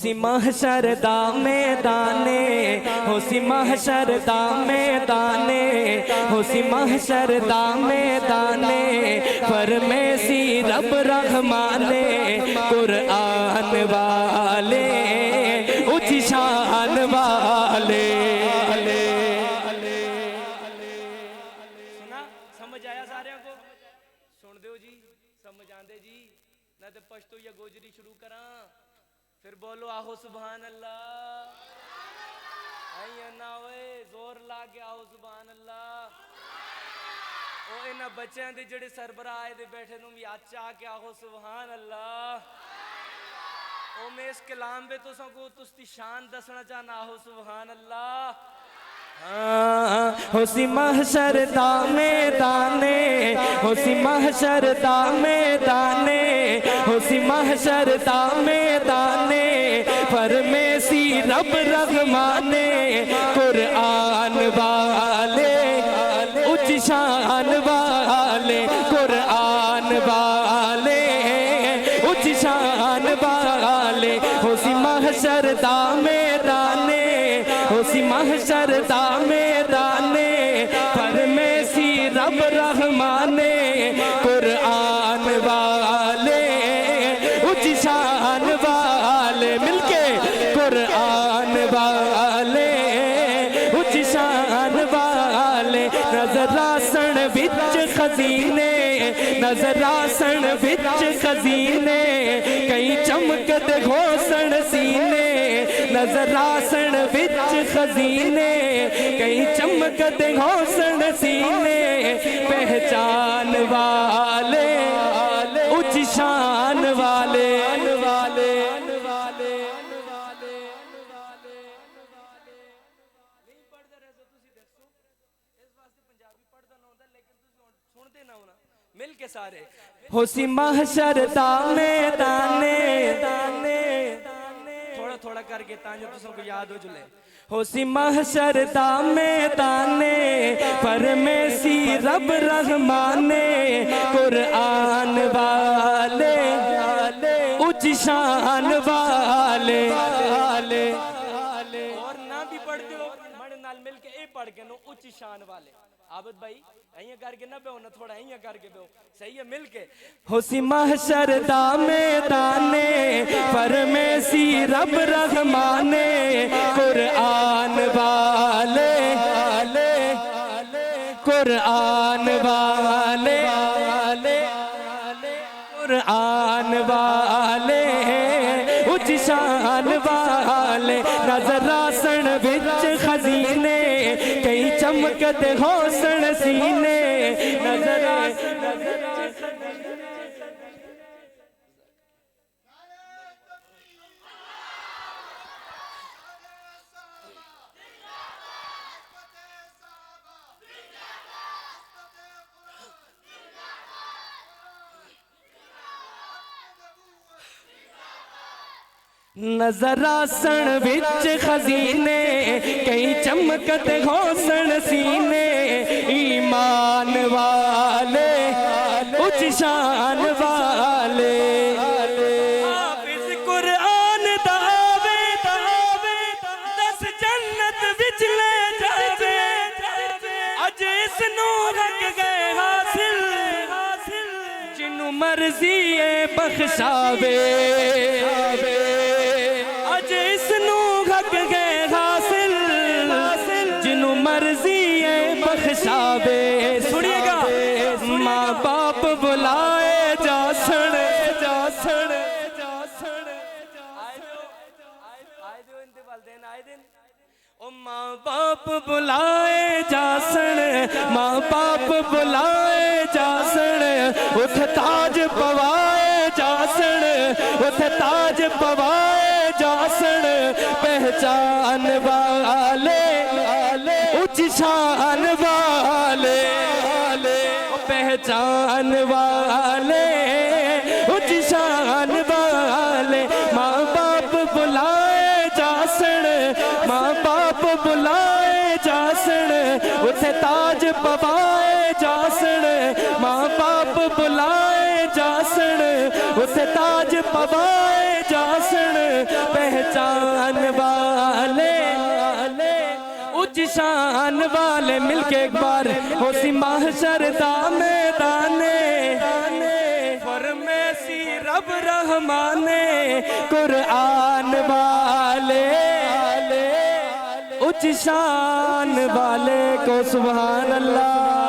होसी महशर दा मैदाने, होसी महशर दा मैदाने, होसी महशर दा मैदाने, फरमेसी रब रहमाने, कुरआन वाले ऊंची शान वाले। सुना समझ आया सारे को? सुन दो जी, समझ आंदे जी ना तो पश्तो या गोजरी शुरू करा, फिर बोलो आहो सुभान अल्लाह। ना ओए जोर ला के आओ सुभान अल्लाह। ओ इन्हां बच्चों दे जेड़े सरबराह आए दे बैठे नूं भी अच आके आहो सुभान अल्लाह। ओ मैं इस कलाम पे तुसां को तुसदी शान दसना चाहना, आहो सुभान अल्लाह। होसी महशर दा मैदाने, होसी महशर दा मैदाने, होसी महशर दा मैदाने, फरमेसी रब रहमाने, कुरआन वाले उच्च शान वाले, कुरआन वाले उच्च शान वाले। होसी महशर दा मैदाने, होसी महशर दा मैदाने, फरमेसी रब रहमाने, कुरआन वाले उच्च शान वाले। मिलके कुरआन वाले उच्च शान वाले। नजरासन विच खजीने, नजरासन विच खजीने, कई चमकते घोषण सीने, नजरासन विच खजीने, कई चमकते घोषण सीने, पहचान वाले उच्च शान वाले। मिल के सारे होसी महशर दा मैदाने, थोड़ा थोड़ा करके तांजो तुसां को याद हो जुले। होसी महशर दा मैदाने, फरमेसी रब रहमाने, कुरआन वाले उच्च शान वाले। और ना भी पढ़ दो मन नाल मिल के ए पढ़ के नो उच्च शान वाले। आबद भाई अइया करके ना बेहो ना, थोड़ा अइया करके बेहो, सही है मिल के। होसी महशर दा मैदाने, फरमेसी रब रहमाने, कुरआन वाले कुरआन वाले कुरआन वाले उच्च शान वाले। नजरासन विच खजीने, कई चमकते घोषण सीने, नजरासन विच खजीने, कई चमकते घोषण सीने, ईमान वाले उच्च शान वाले। हाफिज कुरआन दावे दस जन्नत विच ले जावे, अज इसनू हक गए हासिल, जिन्नू मर्जी है बख्शावे, जिन्नू मर्जी है बख्शावे। सुनिएगा, माँ बाप बुलाए जासण जासण जासण आए दो इंते वालदैन आए दिन। ओ माँ बाप बुलाए जासण, माँ बाप बुलाए जासण, उठ ताज पवाए जासण, उठ ताज पवाए जासण, पहचान वाले उच्च शान वाले, पहचान वाले उच्च शान वाले। माँ बाप बुलाए जासण, माँ बाप बुलाए जासण, उठे ताज पवाए जासण, माँ बाप बुलाए जासण, उठे ताज पवाए जासण, पहचान वाले, उच्च शान वाले मिलके एक बार होसी महशर दा मैदाने, फरमेसी रब रहमाने कुरान वाले, उच्च शान वाले को सुभान अल्लाह।